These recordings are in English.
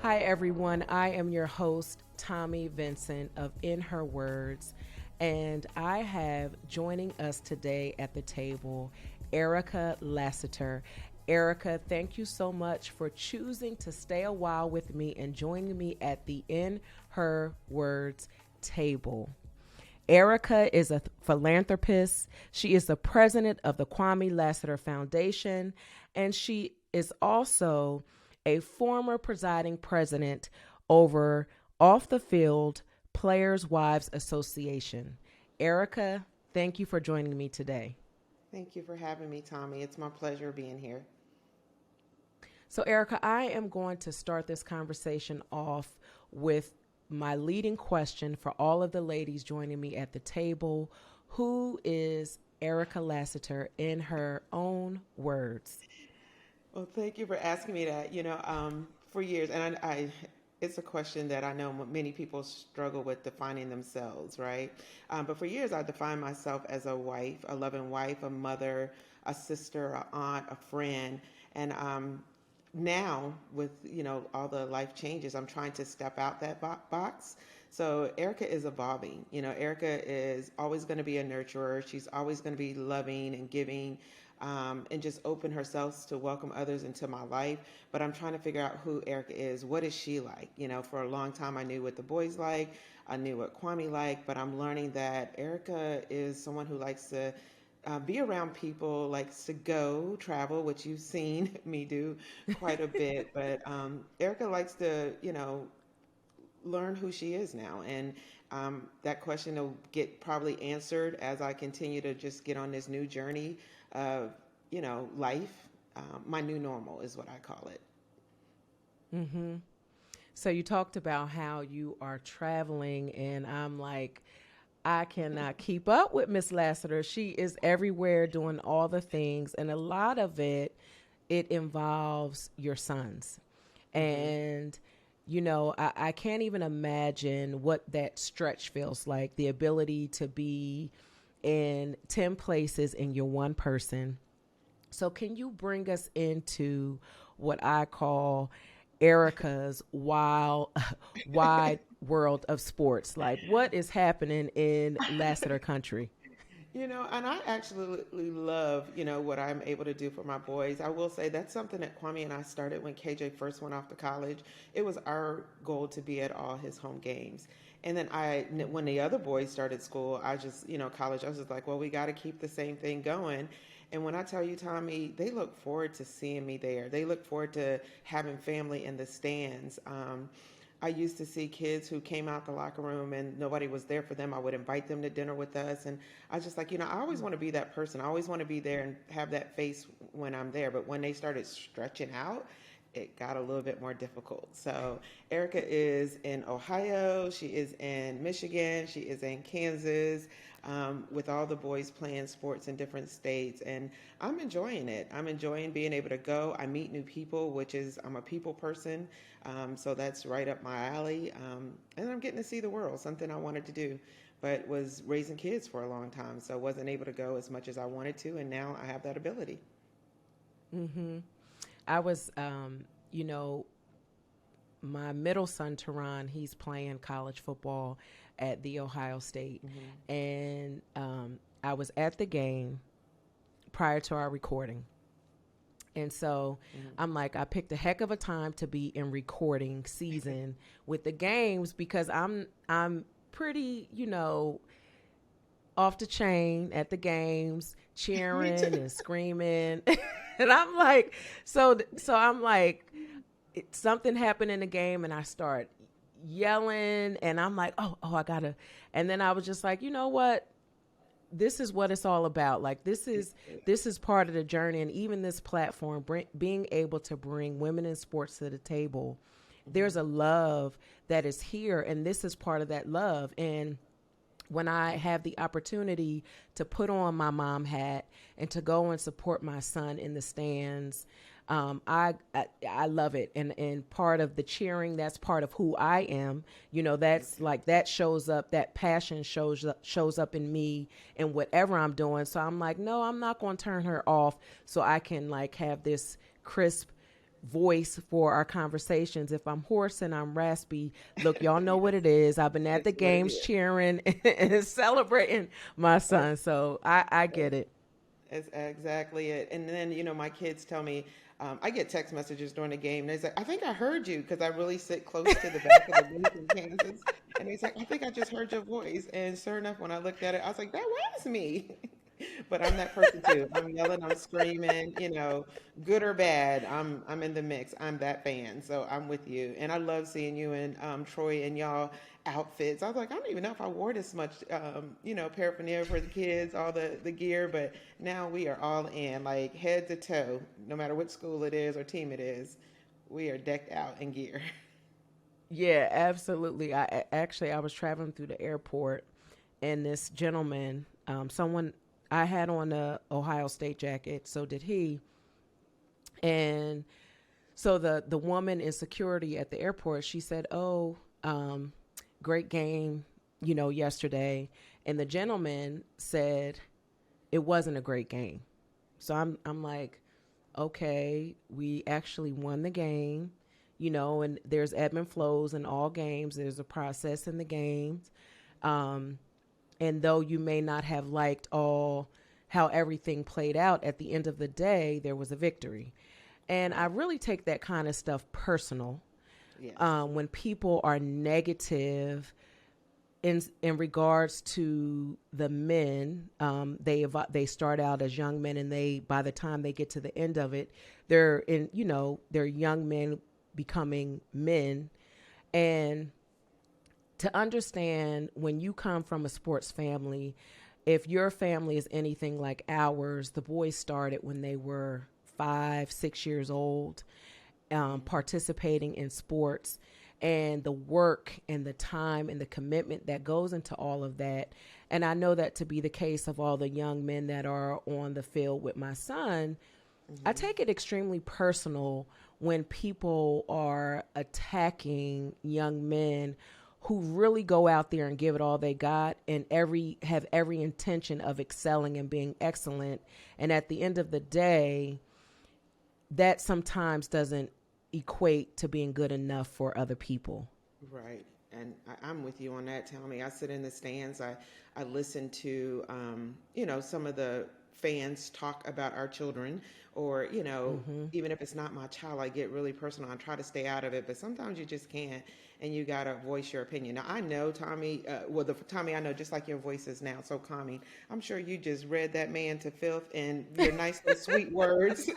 Hi, everyone. I am your host, Tommi Vincent of In Her Words, and I have joining us today at the table Ericka Lassiter. Ericka, thank you so much for choosing to stay a while with me and joining me at the In Her Words table. Ericka is a philanthropist. She is the president of the Kwamie Lassiter Foundation, and she is also a former presiding president over Off the Field Players' Wives Association. Ericka, thank you for joining me today. Thank you for having me, Tommi. It's my pleasure being here. So, Ericka, I am going to start this conversation off with my leading question for all of the ladies joining me at the table. Who is Ericka Lassiter in her own words? Well, thank you for asking me that. For years, and it's a question that I know many people struggle with defining themselves, right? But for years, I defined myself as a wife, a loving wife, a mother, a sister, a aunt, a friend, and now with all the life changes, I'm trying to step out that box. So Ericka is evolving. Ericka is always going to be a nurturer. She's always going to be loving and giving, and just open herself to welcome others into my life. But I'm trying to figure out who Ericka is. What is she like? For a long time I knew what the boys like, I knew what Kwame liked, but I'm learning that Ericka is someone who likes to be around people, likes to go travel, which you've seen me do quite a bit. But Ericka likes to, learn who she is now. And that question will get probably answered as I continue to just get on this new journey of, life. My new normal is what I call it. Mm-hmm. So you talked about how you are traveling, and I'm like, I cannot keep up with Miss Lassiter. She is everywhere doing all the things, and a lot of it involves your sons. Hmm. And I can't even imagine what that stretch feels like. The ability to be in 10 places and you're one person. So, can you bring us into what I call Erica's wild, wide world of sports? Like, what is happening in Lassiter country? And I absolutely love, what I'm able to do for my boys. I will say that's something that Kwame and I started when KJ first went off to college. It was our goal to be at all his home games. And then when the other boys started school, I just, college, I was just like, well, we got to keep the same thing going. And when I tell you, Tommy, they look forward to seeing me there. They look forward to having family in the stands. I used to see kids who came out the locker room and nobody was there for them. I would invite them to dinner with us. And I was just like, I always want to be that person. I always want to be there and have that face when I'm there. But when they started stretching out, it got a little bit more difficult. So Ericka is in Ohio. She is in Michigan. She is in Kansas, with all the boys playing sports in different states. And I'm enjoying it. I'm enjoying being able to go. I meet new people, which is, I'm a people person. So that's right up my alley. And I'm getting to see the world, something I wanted to do, but was raising kids for a long time. So I wasn't able to go as much as I wanted to. And now I have that ability. Mm-hmm. I was, you know, my middle son, Teron, he's playing college football at the Ohio State. Mm-hmm. And I was at the game prior to our recording. And so Mm-hmm. I'm like, I picked a heck of a time to be in recording season with the games because I'm pretty, off the chain at the games, Me too. cheering and screaming. And I'm like, so I'm like, something happened in the game and I start yelling and I'm like, I gotta. And then I was just like, you know what? This is what it's all about. Like this is part of the journey, and even this platform, being able to bring women in sports to the table. Mm-hmm. There's a love that is here, and this is part of that love. And when I have the opportunity to put on my mom hat and to go and support my son in the stands, I love it, and part of the cheering, that's part of who I am. That's like that shows up. That passion shows up in me and whatever I'm doing. So I'm like, no, I'm not going to turn her off. So I can like have this crisp voice for our conversations. If I'm hoarse and I'm raspy, look, y'all know what it is. I've been at the It's what it games is. cheering and celebrating my That's, son. So I that's get it. That's exactly it. And then, my kids tell me, I get text messages during the game. They say, I think I heard you because I really sit close to the back of the booth in Kansas. And they say, I think I just heard your voice. And sure enough, when I looked at it, I was like, that was me. But I'm that person too. I'm yelling, I'm screaming, good or bad. I'm in the mix. I'm that fan. So I'm with you. And I love seeing you and Troy and y'all outfits. I was like, I don't even know if I wore this much, paraphernalia for the kids, all the gear, but now we are all in, like head to toe, no matter what school it is or team it is, we are decked out in gear. Yeah, absolutely. Actually I was traveling through the airport, and this gentleman, someone, I had on a Ohio State jacket, so did he. And so the woman in security at the airport, she said, "Oh, great game, yesterday." And the gentleman said it wasn't a great game. So I'm like, okay, we actually won the game, and there's ebb and flows in all games. There's a process in the games. Um, and though you may not have liked all how everything played out, at the end of the day, there was a victory. And I Right. really take that kind of stuff personal. Yes. When people are negative in regards to the men, they start out as young men, and they, by the time they get to the end of it, they're young men becoming men. And to understand, when you come from a sports family, if your family is anything like ours, the boys started when they were 5, 6 years old, participating in sports, and the work and the time and the commitment that goes into all of that. And I know that to be the case of all the young men that are on the field with my son. I Hmm. take it extremely personal when people are attacking young men who really go out there and give it all they got, and every intention of excelling and being excellent. And at the end of the day, that sometimes doesn't equate to being good enough for other people. Right. And I'm with you on that, Tommy. I sit in the stands. I listen to, some of the fans talk about our children, or, Hmm. even if it's not my child, I get really personal. I try to stay out of it, but sometimes you just can't, and you got to voice your opinion. Now, I know, Tommy, the Tommy I know, just like your voice is now so calming, I'm sure you just read that man to filth in your nice little sweet words.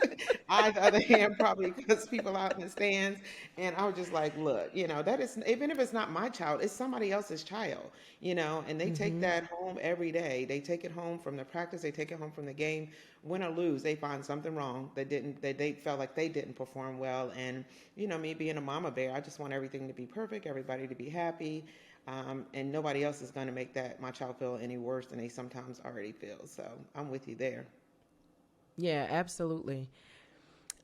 I, on the other hand, probably cuss people out in the stands. And I was just like, look, that is, even if it's not my child, it's somebody else's child, and they take Hmm. that home every day. They take it home from the practice, they take it home from the game. Win or lose, they find something wrong that they felt like they didn't perform well. And, me being a mama bear, I just want everything to be perfect, everybody to be happy. And nobody else is going to make that my child feel any worse than they sometimes already feel. So I'm with you there. Yeah, absolutely.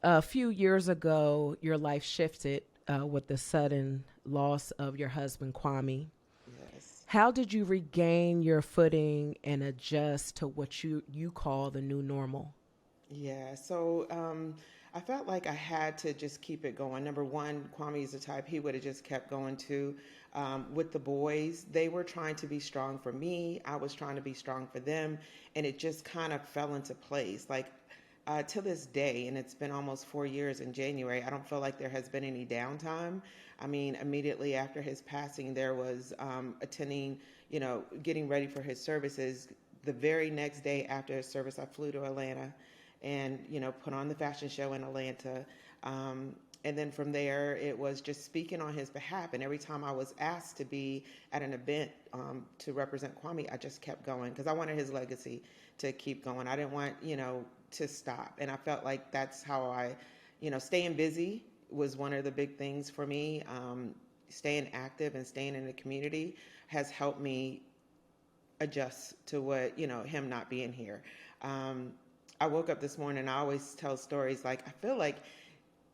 A few years ago, your life shifted with the sudden loss of your husband, Kwame. Yes. How did you regain your footing and adjust to what you call the new normal? Yeah, so I felt like I had to just keep it going. Number one, Kwame is the type he would have just kept going to. With the boys, they were trying to be strong for me. I was trying to be strong for them, and it just kind of fell into place. Like to this day, and it's been almost 4 years in January, I don't feel like there has been any downtime. I mean, immediately after his passing, there was attending, getting ready for his services. The very next day after his service, I flew to Atlanta and put on the fashion show in Atlanta. And then from there, it was just speaking on his behalf. And every time I was asked to be at an event to represent Kwame, I just kept going because I wanted his legacy to keep going. I didn't want to stop. And I felt like that's how staying busy was one of the big things for me. Staying active and staying in the community has helped me adjust to what him not being here. Um, I woke up this morning. I always tell stories like I feel like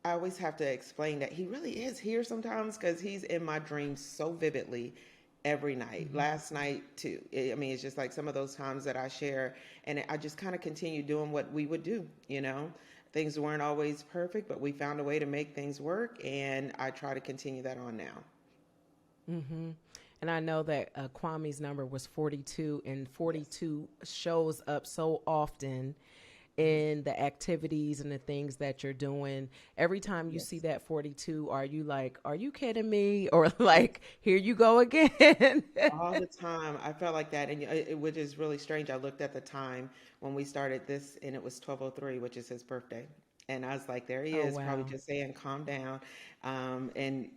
I always have to explain that he really is here sometimes because he's in my dreams so vividly every night. Hmm. Last night too. I mean, it's just like some of those times that I share, and I just kind of continue doing what we would do, Things weren't always perfect, but we found a way to make things work, and I try to continue that on now. Mm-hmm. And I know that Kwamie's number was 42, and Yes. 42 shows up so often in the activities and the things that you're doing. Every time you see Yes. that 42, are you like, are you kidding me? Or like, here you go again? All the time. I felt like that, and which is really strange. I looked at the time when we started this, and it was 12:03, which is his birthday. And I was like, there he Oh, is, probably wow. just saying, calm down. And,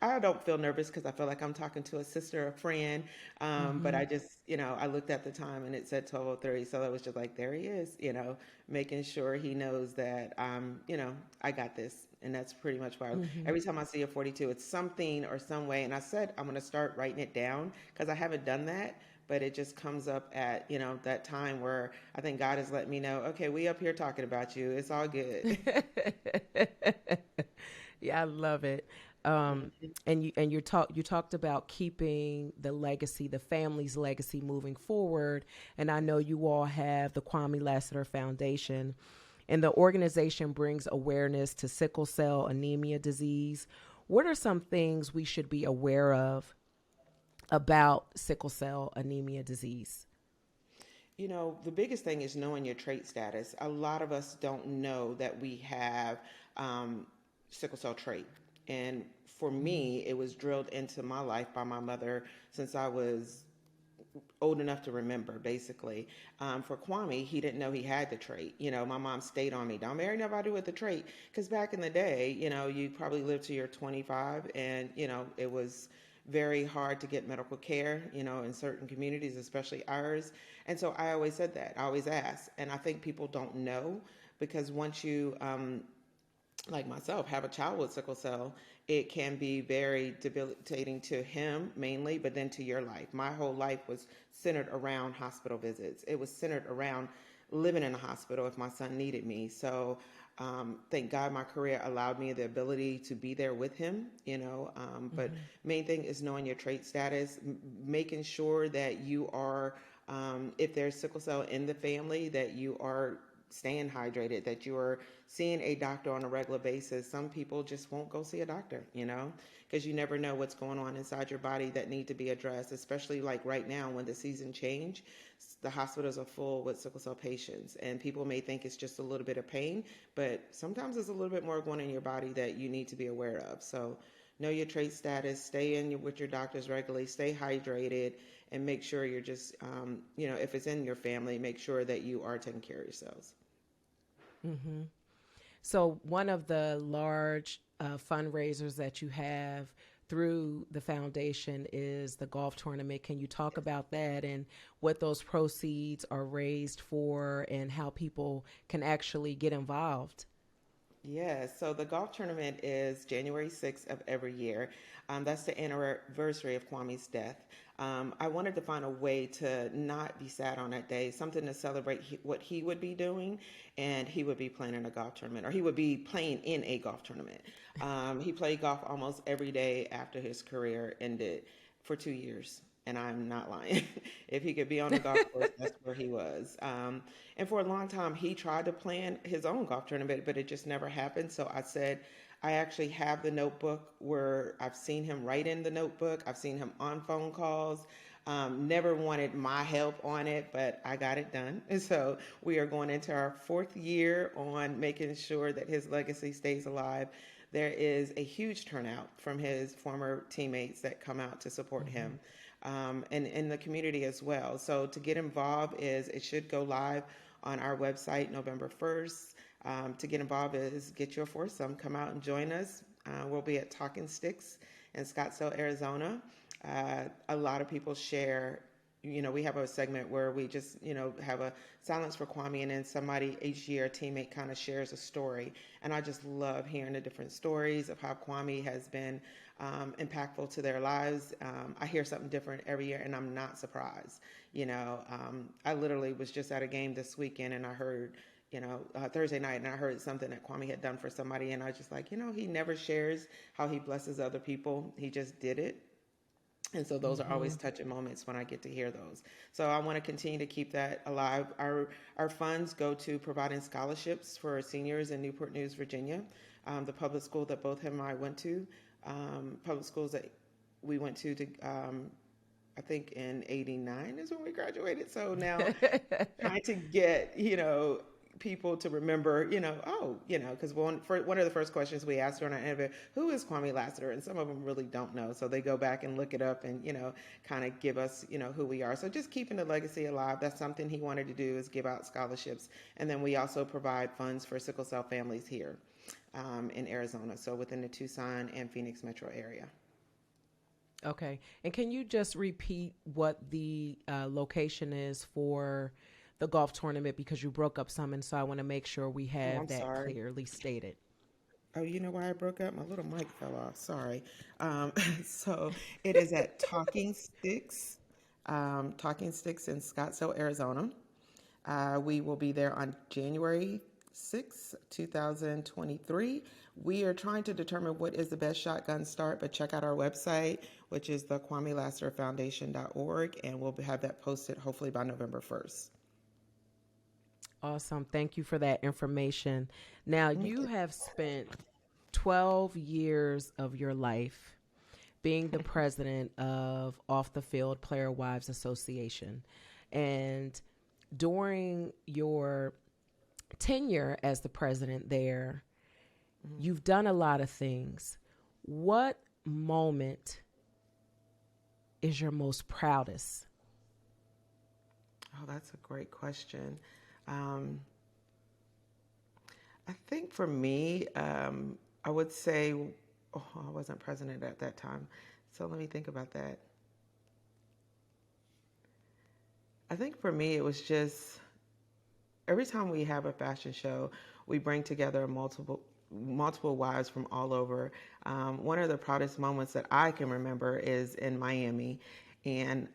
I don't feel nervous because I feel like I'm talking to a sister, a friend. But Mm-hmm. I just, I looked at the time and it said 12:03. So I was just like, there he is, making sure he knows that, I got this. And that's pretty much why Mm-hmm. every time I see a 42, it's something or some way. And I said, I'm going to start writing it down because I haven't done that. But it just comes up at, that time where I think God has let me know, okay, we up here talking about you. It's all good. Yeah, I love it. You talked about keeping the legacy, the family's legacy moving forward. And I know you all have the Kwamie Lassiter Foundation, and the organization brings awareness to sickle cell anemia disease. What are some things we should be aware of about sickle cell anemia disease? The biggest thing is knowing your trait status. A lot of us don't know that we have sickle cell trait. And for Mm-hmm. me, it was drilled into my life by my mother since I was old enough to remember, basically. For Kwame, he didn't know he had the trait. My mom stayed on me, don't marry nobody with the trait. Because back in the day, you probably lived to your 25, and, it was very hard to get medical care, in certain communities, especially ours. And so I always said that. I always asked. And I think people don't know because once you like myself, have a child with sickle cell, it can be very debilitating to him mainly, but then to your life. My whole life was centered around hospital visits. It was centered around living in a hospital if my son needed me. So thank God my career allowed me the ability to be there with him, but Mm-hmm. main thing is knowing your trait status, making sure that you are, if there's sickle cell in the family, that you are staying hydrated, that you are seeing a doctor on a regular basis. Some people just won't go see a doctor, because you never know what's going on inside your body that need to be addressed, especially like right now when the season change. The hospitals are full with sickle cell patients, and people may think it's just a little bit of pain, but sometimes there's a little bit more going on in your body that you need to be aware of. So know your trait status, stay in with your doctors regularly, stay hydrated, and make sure you're just, if it's in your family, make sure that you are taking care of yourselves. Mm-hmm. So, one of the large fundraisers that you have through the foundation is the golf tournament. Can you talk about that and what those proceeds are raised for and how people can actually get involved? Yes, so the golf tournament is January 6th of every year. That's the anniversary of Kwame's death. I wanted to find a way to not be sad on that day, something to celebrate what he would be doing, and he would be playing in a golf tournament, or he would be playing in a golf tournament. He played golf almost every day after his career ended for 2 years. And I'm not lying. If he could be on a golf course, that's where he was. And for a long time, he tried to plan his own golf tournament, but it just never happened. So I said, I actually have the notebook where I've seen him write in the notebook. I've seen him on phone calls. Never wanted my help on it, but I got it done. And so we are going into our fourth year on making sure that his legacy stays alive. There is a huge turnout from his former teammates that come out to support Mm-hmm. him, and in the community as well. So to get involved is it should go live on our website November 1st. To get involved is get your foursome, come out and join us. We'll be at Talking Sticks in Scottsdale, Arizona. A lot of people share. We have a segment where we just, have a silence for Kwame, and then somebody each year, a teammate kind of shares a story. And I just love hearing the different stories of how Kwame has been impactful to their lives. I hear something different every year, and I'm not surprised. I literally was just at a game this weekend, and I heard, Thursday night, and I heard something that Kwame had done for somebody, and I was just like, he never shares how he blesses other people. He just did it, And so those are always touching moments when I get to hear those. So I want to continue to keep that alive. Our funds go to providing scholarships for seniors in Newport News, Virginia, the public school that both him and I went to, public schools that we went to I think in '89 is when we graduated. So now trying to get, people to remember, because one of the first questions we asked during our interview, who is Kwamie Lassiter? And some of them really don't know. So they go back and look it up and, kind of give us, who we are. So just keeping the legacy alive. That's something he wanted to do, is give out scholarships. And then we also provide funds for sickle cell families here in Arizona. So within the Tucson and Phoenix metro area. Okay. And can you just repeat what the location is for the golf tournament, because you broke up some, and so I want to make sure we have clearly stated. Oh, you know why I broke up? My little mic fell off. Sorry. So it is at Talking Sticks in Scottsdale, Arizona. We will be there on January 6, 2023. We are trying to determine what is the best shotgun start, but check out our website, which is the KwamieLassiterFoundation.org, and we'll have that posted hopefully by November 1st. Awesome. Thank you for that information. Now, you have spent 12 years of your life being the president of Off the Field Player Wives Association. And during your tenure as the president there, you've done a lot of things. What moment is your most proudest? Oh, that's a great question. I think for me, I would say, I wasn't president at that time. So let me think about that. I think for me, it was just every time we have a fashion show, we bring together multiple wives from all over. One of the proudest moments that I can remember is in Miami, and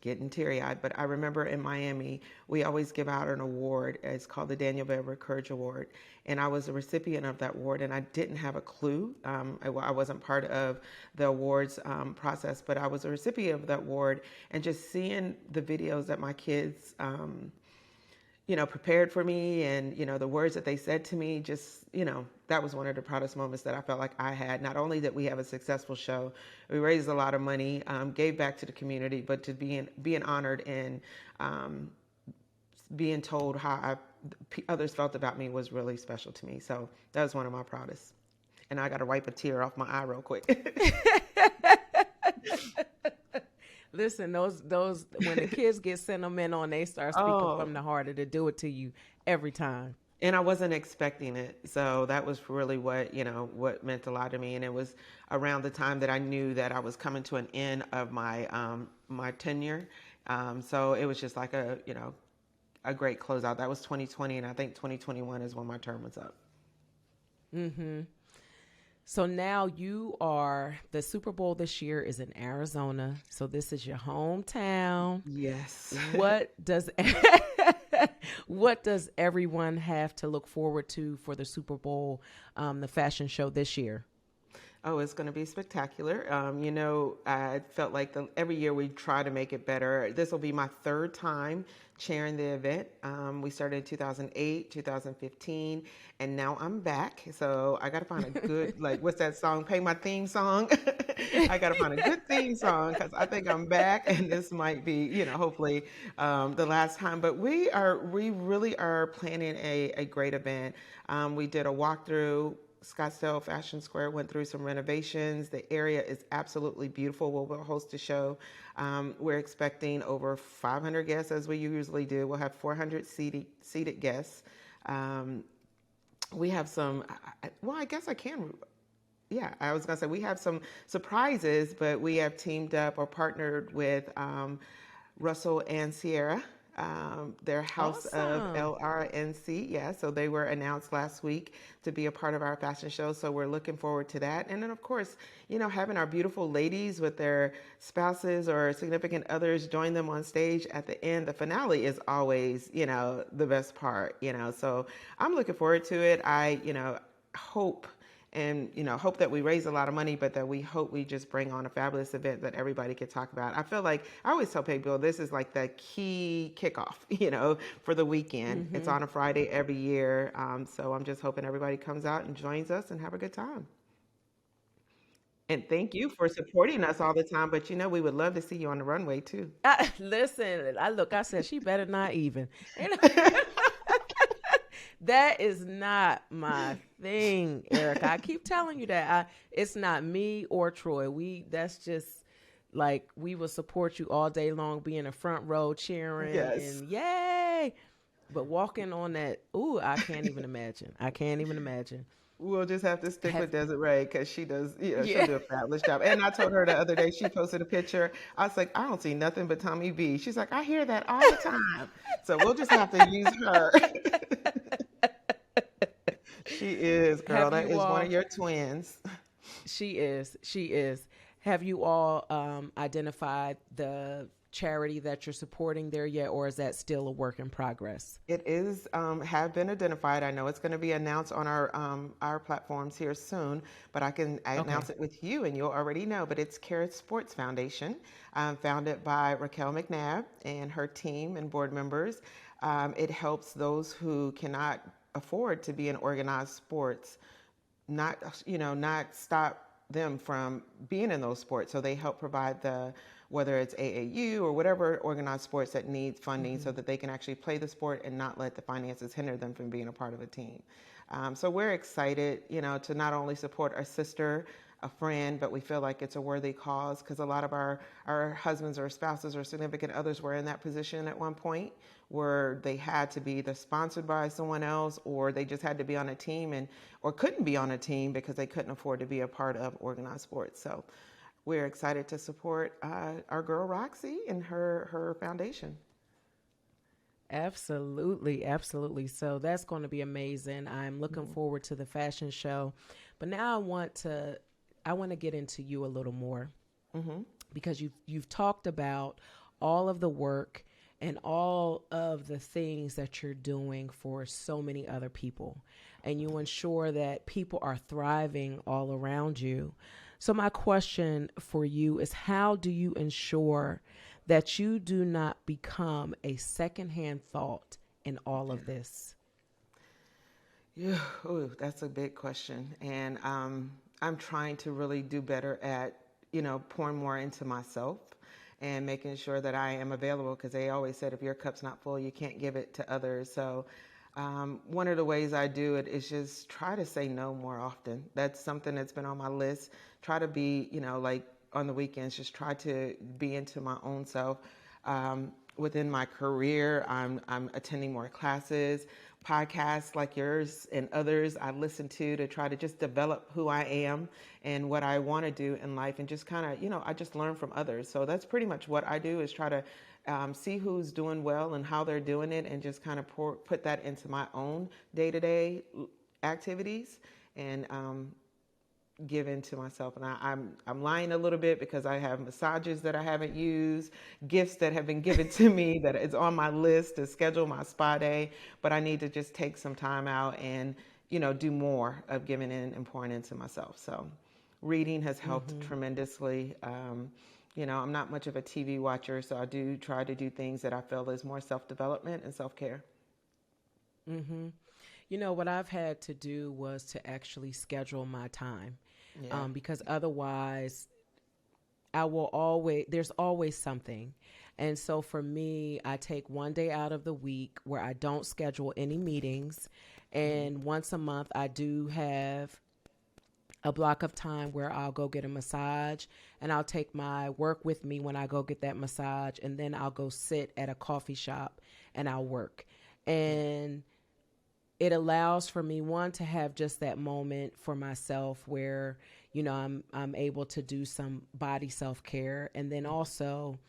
getting teary-eyed, but I remember in Miami, we always give out an award. It's called the Daniel Bever Courage Award, and I was a recipient of that award, and I didn't have a clue. I wasn't part of the awards process, but I was a recipient of that award, and just seeing the videos that my kids prepared for me, and, the words that they said to me, just, that was one of the proudest moments that I felt like I had. Not only that we have a successful show, we raised a lot of money, gave back to the community, but to being honored and being told how others felt about me was really special to me. So that was one of my proudest. And I got to wipe a tear off my eye real quick. Listen, those when the kids get sentimental, they start speaking from the heart, to do it to you every time. And I wasn't expecting it. So that was really what meant a lot to me. And it was around the time that I knew that I was coming to an end of my my tenure. So it was just like a great closeout. That was 2020, and I think 2021 is when my term was up. Mm-hmm. So now the Super Bowl this year is in Arizona. So this is your hometown. Yes. What does everyone have to look forward to for the Super Bowl, the fashion show this year? Oh, it's going to be spectacular. I felt like every year we try to make it better. This will be my third time chairing the event. We started in 2008, 2015, and now I'm back. So I got to find a good, what's that song? Pay my theme song. I got to find a good theme song, because I think I'm back, and this might be, hopefully the last time. But we really are planning a great event. We did a walkthrough. Scottsdale Fashion Square went through some renovations. The area is absolutely beautiful. We'll host a show. We're expecting over 500 guests, as we usually do. We'll have 400 seated guests. We have some, I guess I can, I was going to say we have some surprises, but we have teamed up or partnered with Russell and Sierra. Their House of LRNC. Yeah, so they were announced last week to be a part of our fashion show. So we're looking forward to that. And then, of course, having our beautiful ladies with their spouses or significant others join them on stage at the end. The finale is always, the best part, So I'm looking forward to it. I, hope and, hope that we raise a lot of money, but that we hope we just bring on a fabulous event that everybody can talk about. I feel like I always tell people this is like the key kickoff, for the weekend. It's on a Friday every year. So I'm just hoping everybody comes out and joins us and have a good time. And thank you for supporting us all the time. But we would love to see you on the runway too. Listen, I said she better not even. You know, that is not my thing, Erica. I keep telling you that. It's not me or Troy. That's just like we will support you all day long, be in the front row cheering Yes. and yay. But walking on that, ooh, I can't even imagine. I can't even imagine. We'll just have to stick Have with Desiree because she does, she'll yeah. do a fabulous job. And I told her the other day, she posted a picture. I was like, I don't see nothing but Tommi B. She's like, I hear that all the time. So we'll just have to use her. She is, girl. Have That you is one of all? your twins. She is. She is. Have you all identified the charity that you're supporting there yet, or is that still a work in progress? It is have been identified. I know it's going to be announced on our platforms here soon, but I Okay. announce it with you, and you'll already know. But it's Carrot Sports Foundation, founded by Raquel McNabb and her team and board members. It helps those who cannot afford to be in organized sports, not stop them from being in those sports. So they help provide whether it's AAU or whatever organized sports that need funding so Mm-hmm. that they can actually play the sport and not let the finances hinder them from being a part of a team. So we're excited, to not only support our sister, a friend, but we feel like it's a worthy cause because a lot of our husbands or spouses or significant others were in that position at one point where they had to be either sponsored by someone else or they just had to be on a team or couldn't be on a team because they couldn't afford to be a part of organized sports. So we're excited to support our girl Roxy and her foundation. Absolutely, absolutely. So that's going to be amazing. I'm looking forward to the fashion show. But now I want to get into you a little more Mm-hmm. because you've talked about all of the work and all of the things that you're doing for so many other people, and you ensure that people are thriving all around you. So my question for you is, how do you ensure that you do not become a secondhand thought in all of this? Yeah, ooh, that's a big question, and I'm trying to really do better at pouring more into myself and making sure that I am available because they always said if your cup's not full, you can't give it to others. So one of the ways I do it is just try to say no more often. That's something that's been on my list. Try to be, like on the weekends, just try to be into my own self. Within my career, I'm attending more classes, podcasts like yours and others I listen to try to just develop who I am and what I want to do in life, and just kind of, I just learn from others. So that's pretty much what I do is try to see who's doing well and how they're doing it, and just kind of put that into my own day-to-day activities and give in to myself. And I'm lying a little bit because I have massages that I haven't used, gifts that have been given to me that is on my list to schedule my spa day, but I need to just take some time out and do more of giving in and pouring into myself. So reading has helped Mm-hmm. tremendously. I'm not much of a TV watcher, so I do try to do things that I feel is more self-development and self-care. Mm-hmm. What I've had to do was to actually schedule my time, Yeah. because otherwise there's always something. And so for me, I take one day out of the week where I don't schedule any meetings. And once a month, I do have a block of time where I'll go get a massage, and I'll take my work with me when I go get that massage. And then I'll go sit at a coffee shop and I'll work. And it allows for me, one, to have just that moment for myself where I'm able to do some body self-care. And then also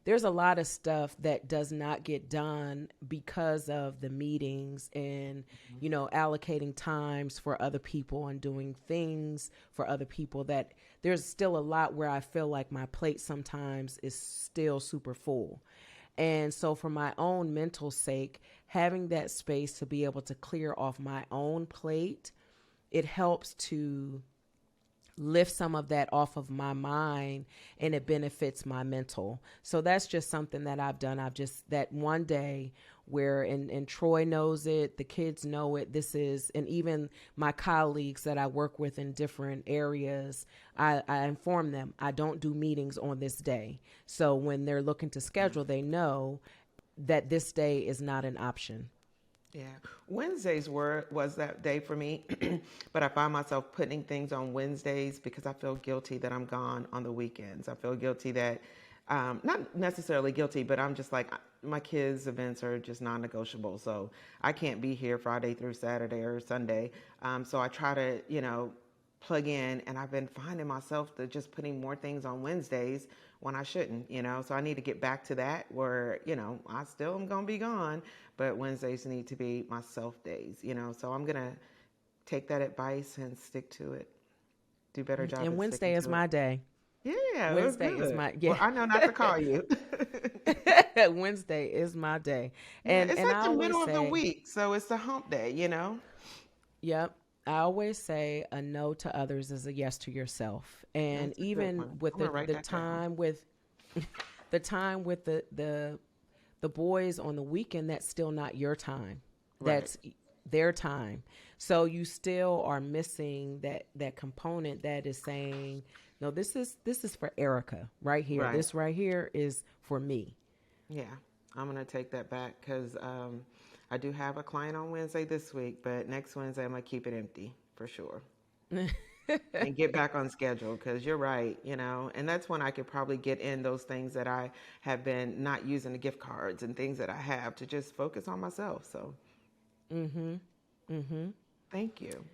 there's a lot of stuff that does not get done because of the meetings and allocating times for other people and doing things for other people, that there's still a lot where I feel like my plate sometimes is still super full. And so, for my own mental sake, having that space to be able to clear off my own plate it helps to lift some of that off of my mind, and it benefits my mental. So that's just something that I've done. I've just, that one day where, and Troy knows it, the kids know it, this is, and even my colleagues that I work with in different areas, I inform them I don't do meetings on this day. So when they're looking to schedule, they know that this day is not an option. Yeah, Wednesdays was that day for me, but I find myself putting things on Wednesdays because I feel guilty that I'm gone on the weekends. I feel guilty that, not necessarily guilty, but I'm just like, my kids' events are just non-negotiable, so I can't be here Friday through Saturday or Sunday. So I try to, plug in, and I've been finding myself to just putting more things on Wednesdays when I shouldn't, so I need to get back to that where, I still am going to be gone, but Wednesdays need to be my self days, so I'm going to take that advice and stick to it. Do a better job And at Wednesday sticking is to my it. day. Yeah, it was Wednesday is good. my, Well, yeah. I know not to call you. Wednesday is my day. Yeah, And it's and like I the always middle of the say, week, so it's the hump day. yep. I always say a no to others is a yes to yourself. And That's a good even one. with I'm gonna write the that down. time with the time with the boys on the weekend, that's still not your time. Right, That's their time. So you still are missing that component that is saying, no, this is for Ericka right here. right. This right here is for me. Yeah, I'm gonna take that back because I do have a client on Wednesday this week, but next Wednesday I'm gonna keep it empty for sure and get back on schedule because you're right, and that's when I could probably get in those things that I have been not using the gift cards and things that I have to just focus on myself. So thank you.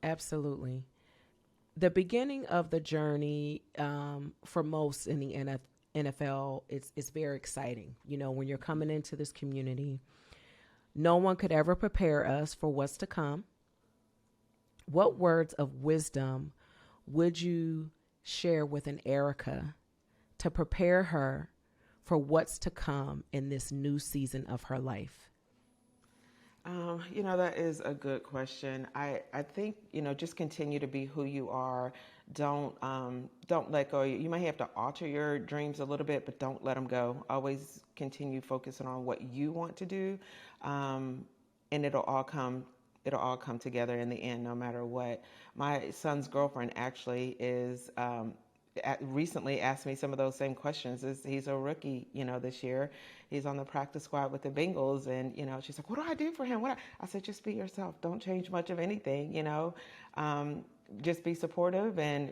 Absolutely. The beginning of the journey, for most in the NFL, it's very exciting. When you're coming into this community, no one could ever prepare us for what's to come. What words of wisdom would you share with an Ericka to prepare her for what's to come in this new season of her life? That is a good question. I think, just continue to be who you are. Don't let go. You may have to alter your dreams a little bit, but don't let them go. Always continue focusing on what you want to do. And it'll all come together in the end, no matter what. My son's girlfriend actually is, recently asked me some of those same questions. He's a rookie, this year. He's on the practice squad with the Bengals, and she's like, "What do I do for him?" I said, "Just be yourself. Don't change much of anything. Just be supportive, and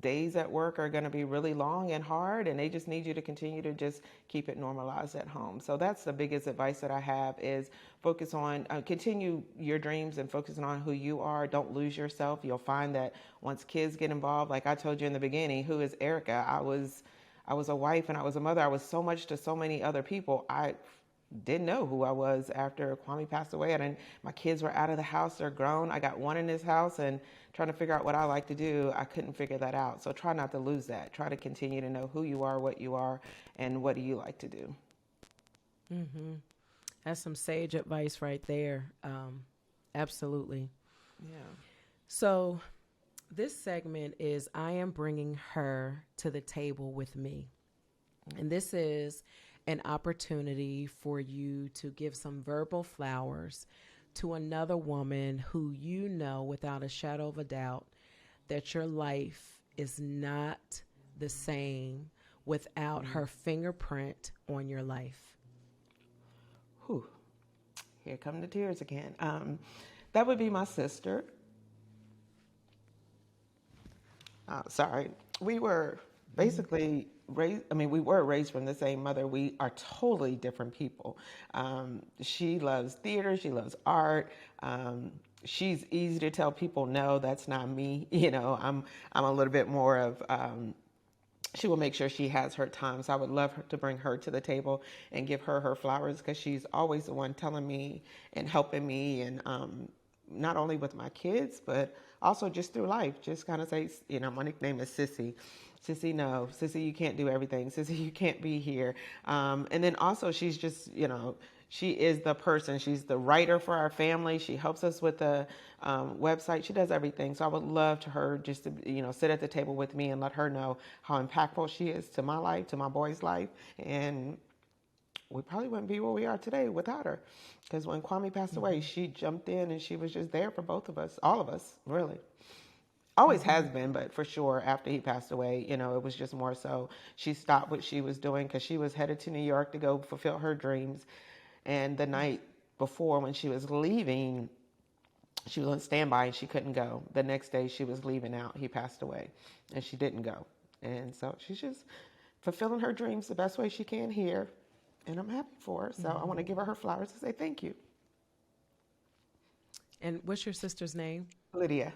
days at work are going to be really long and hard, and they just need you to continue to just keep it normalized at home." So that's the biggest advice that I have is focus on, continue your dreams and focusing on who you are. Don't lose yourself. You'll find that once kids get involved, like I told you in the beginning, who is Ericka? I was a wife and I was a mother. I was so much to so many other people. I didn't know who I was after Kwamie passed away. My kids were out of the house. They're grown. I got one in this house, and trying to figure out what I like to do, I couldn't figure that out. So try not to lose that. Try to continue to know who you are, what you are, and what do you like to do. That's some sage advice right there. Absolutely. Yeah. So this segment is I am bringing her to the table with me. And this is an opportunity for you to give some verbal flowers to another woman who without a shadow of a doubt that your life is not the same without her fingerprint on your life. Whew. Here come the tears again. That would be my sister. Sorry. We were basically we were raised from the same mother. We are totally different people. She loves theater. She loves art. She's easy to tell people, no, that's not me. I'm a little bit more of, she will make sure she has her time. So I would love to bring her to the table and give her flowers because she's always the one telling me and helping me, and not only with my kids, but also just through life. Just kind of say, my nickname is Sissy. Sissy, no. Sissy, you can't do everything. Sissy, you can't be here. And then also she's just, she is the person. She's the writer for our family. She helps us with the website. She does everything. So I would love to her just to, sit at the table with me and let her know how impactful she is to my life, to my boy's life. And we probably wouldn't be where we are today without her. Because when Kwamie passed away, she jumped in and she was just there for both of us, all of us, really. Always has been, but for sure after he passed away, it was just more so she stopped what she was doing because she was headed to New York to go fulfill her dreams. And the night before when she was leaving, she was on standby and she couldn't go. The next day she was leaving out, he passed away and she didn't go. And so she's just fulfilling her dreams the best way she can here. And I'm happy for her. So I want to give her flowers and say thank you. And what's your sister's name? Lydia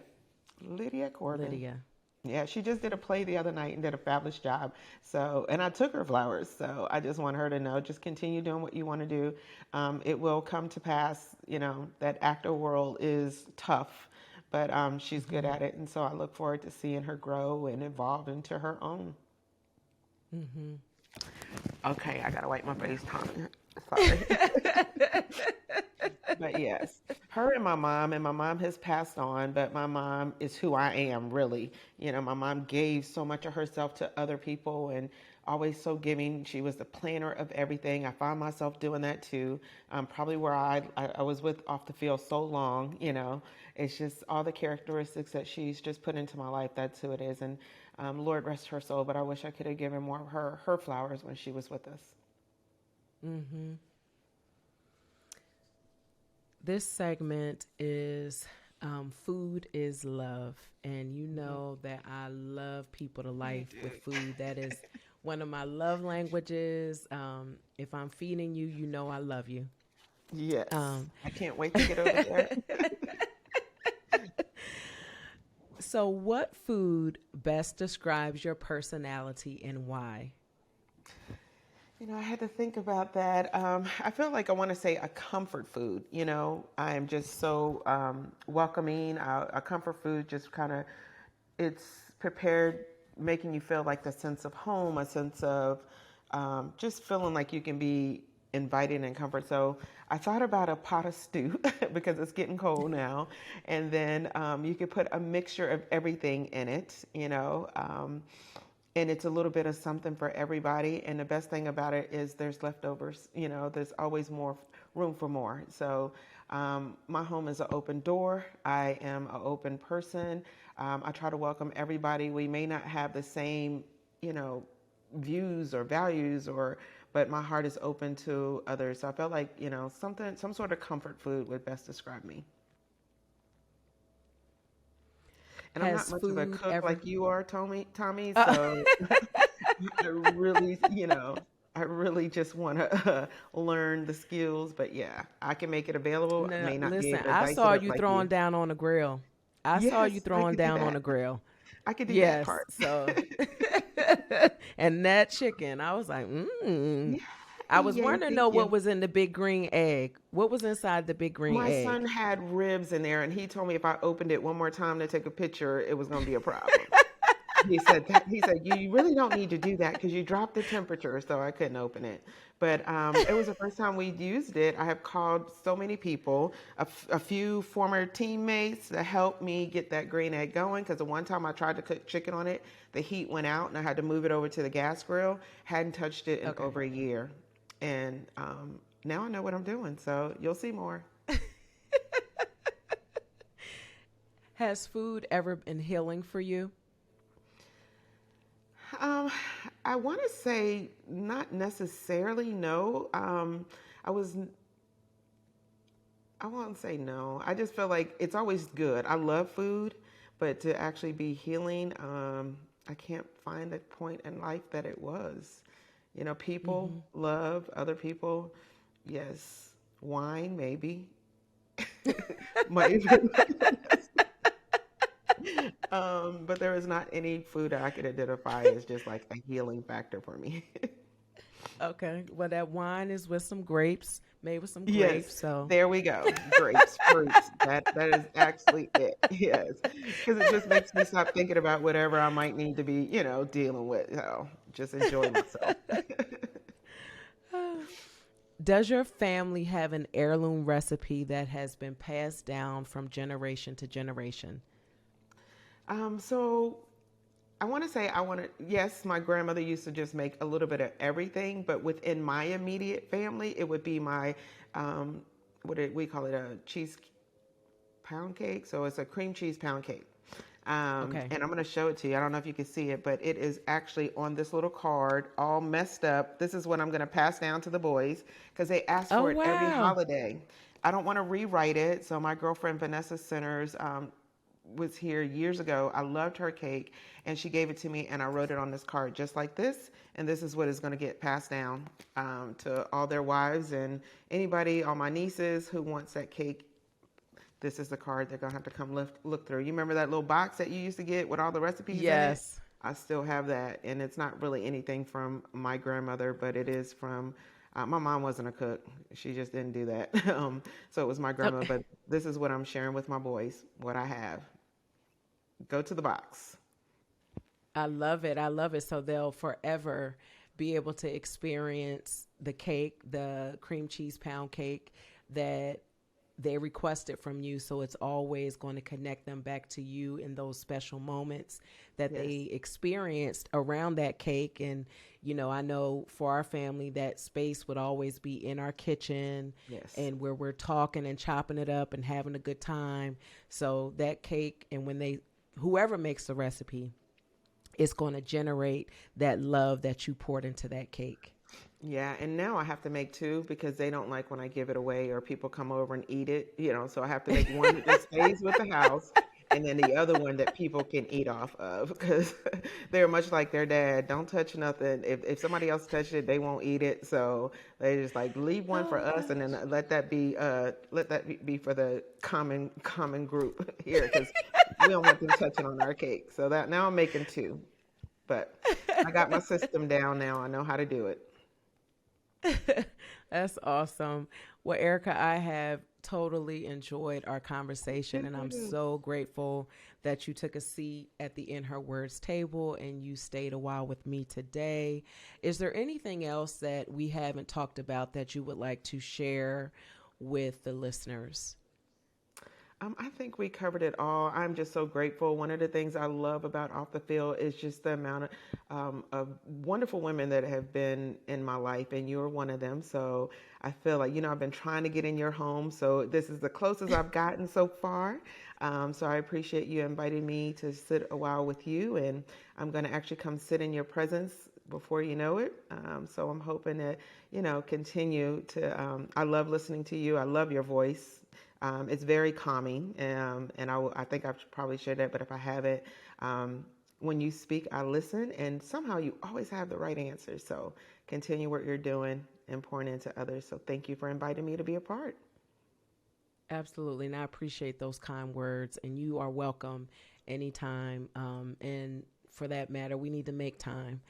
Corbin. Lydia. Yeah, she just did a play the other night and did a fabulous job. So, and I took her flowers. So I just want her to know, just continue doing what you want to do. It will come to pass, that actor world is tough, but she's good at it. And so I look forward to seeing her grow and evolve into her own. Mm-hmm. Okay, I got to wipe my face, Tommy. Sorry. But yes, her and my mom has passed on, but my mom is who I am, really. My mom gave so much of herself to other people and always so giving. She was the planner of everything. I find myself doing that too. Probably where I was with off the field so long, it's just all the characteristics that she's just put into my life. That's who it is. And Lord rest her soul, but I wish I could have given more of her flowers when she was with us. Mm-hmm. This segment is Food is Love. And you know that I love people to life with food. That is one of my love languages. If I'm feeding you, I love you. Yes. I can't wait to get over there. So what food best describes your personality and why? I had to think about that. I feel like I want to say a comfort food. I am just so welcoming. A comfort food just kind of, it's prepared, making you feel like the sense of home, a sense of just feeling like you can be invited and comfort. So I thought about a pot of stew because it's getting cold now. And then you could put a mixture of everything in it, and it's a little bit of something for everybody. And the best thing about it is there's leftovers. There's always more room for more. So my home is an open door. I am an open person. I try to welcome everybody. We may not have the same, views or values, but my heart is open to others. So I felt like, some sort of comfort food would best describe me. And I'm not much of a cook like you are, Tommy. So I really just want to learn the skills. But yeah, I can make it available. No, I may not listen, be able to I dice saw it up you like throwing you. down on the grill. I saw you throwing down on the grill. I could do that part. So and that chicken, I was like, I was wondering though what was in the big green egg. What was inside the big green egg? My son had ribs in there, and he told me if I opened it one more time to take a picture, it was going to be a problem. He said, you really don't need to do that because you dropped the temperature, so I couldn't open it. But it was the first time we used it. I have called so many people, a few former teammates that helped me get that green egg going, because the one time I tried to cook chicken on it, the heat went out, and I had to move it over to the gas grill. Hadn't touched it in over a year. And now I know what I'm doing, so you'll see more. Has food ever been healing for you? I want to say not necessarily, no. I won't say no. I just feel like it's always good. I love food, but to actually be healing, I can't find a point in life that it was. People love other people. Yes. Wine, maybe. But there is not any food that I could identify as just like a healing factor for me. Okay. Well, that wine is with some grapes, made with some grapes. Yes. So there we go. Grapes, fruits. That is actually it. Yes. Because it just makes me stop thinking about whatever I might need to be, dealing with. Just enjoy myself. Does your family have an heirloom recipe that has been passed down from generation to generation? So I want to say yes, my grandmother used to just make a little bit of everything, but within my immediate family, it would be my, what did we call it, a cheese pound cake. So it's a cream cheese pound cake. Okay. And I'm going to show it to you. I don't know if you can see it, but it is actually on this little card, all messed up. This is what I'm going to pass down to the boys because they ask Oh, for it every wow. holiday. I don't want to rewrite it. So my girlfriend, Vanessa Centers, was here years ago. I loved her cake and she gave it to me and I wrote it on this card just like this. And this is what is going to get passed down to all their wives and anybody, all my nieces who wants that cake. This is the card they're going to have to come look through. You remember that little box that you used to get with all the recipes in it? Yes. I still have that. And it's not really anything from my grandmother, but it is from, my mom wasn't a cook. She just didn't do that. So it was my Oh, grandmother. But this is what I'm sharing with my boys, what I have. Go to the box. I love it. I love it. So they'll forever be able to experience the cake, the cream cheese pound cake that they requested from you. So it's always going to connect them back to you in those special moments that Yes. they experienced around that cake. And, you know, I know for our family, that space would always be in our kitchen Yes. and where we're talking and chopping it up and having a good time. So that cake, and when whoever makes the recipe, it's going to generate that love that you poured into that cake. Yeah, and now I have to make two because they don't like when I give it away or people come over and eat it, you know, so I have to make one that just stays with the house and then the other one that people can eat off of because they're much like their dad. Don't touch nothing. If somebody else touches it, they won't eat it. So they just like leave one for Oh us and then gosh. let that be for the common group here because we don't want them touching on our cake. So that now I'm making two, but I got my system down now. I know how to do it. That's awesome. Well, Erica, I have totally enjoyed our conversation, Did and I'm you? so grateful that you took a seat at the In Her Words table and you stayed a while with me today. Is there anything else that we haven't talked about that you would like to share with the listeners? I think we covered it all. I'm just so grateful. One of the things I love about Off the Field is just the amount of wonderful women that have been in my life, and you're one of them. So I feel like, I've been trying to get in your home. So this is the closest I've gotten so far. So I appreciate you inviting me to sit a while with you, and I'm going to actually come sit in your presence before you know it. So I'm hoping to, continue to. I love listening to you. I love your voice. It's very calming, and I think I've probably shared that, but if I haven't, when you speak, I listen, and somehow you always have the right answer. So continue what you're doing and pouring into others. So thank you for inviting me to be a part. Absolutely. And I appreciate those kind words. And you are welcome anytime. And for that matter, we need to make time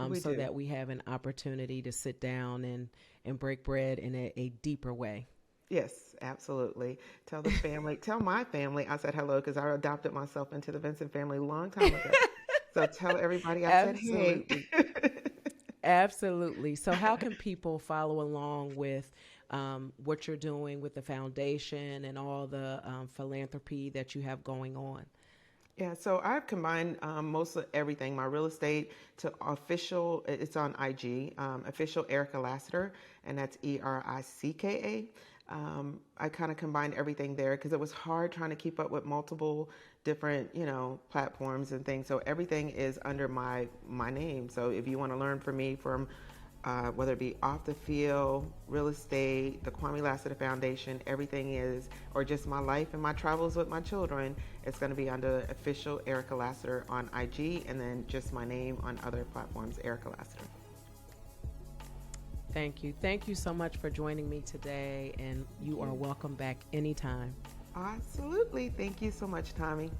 We so do. that we have an opportunity to sit down and break bread in a deeper way. Yes, absolutely. Tell my family I said hello because I adopted myself into the Vincent family a long time ago. So tell everybody I said hey. Absolutely. Absolutely. So, how can people follow along with what you're doing with the foundation and all the philanthropy that you have going on? Yeah, so I've combined most of everything, my real estate to official, it's on IG, official Ericka Lassiter, and that's Ericka. I kind of combined everything there because it was hard trying to keep up with multiple different, platforms and things. So everything is under my name. So if you want to learn from me from whether it be off the field, real estate, the Kwamie Lassiter Foundation, everything is, or just my life and my travels with my children, it's going to be under official Ericka Lassiter on IG, and then just my name on other platforms, Ericka Lassiter. Thank you. Thank you so much for joining me today, and you are welcome back anytime. Absolutely. Thank you so much, Tommi.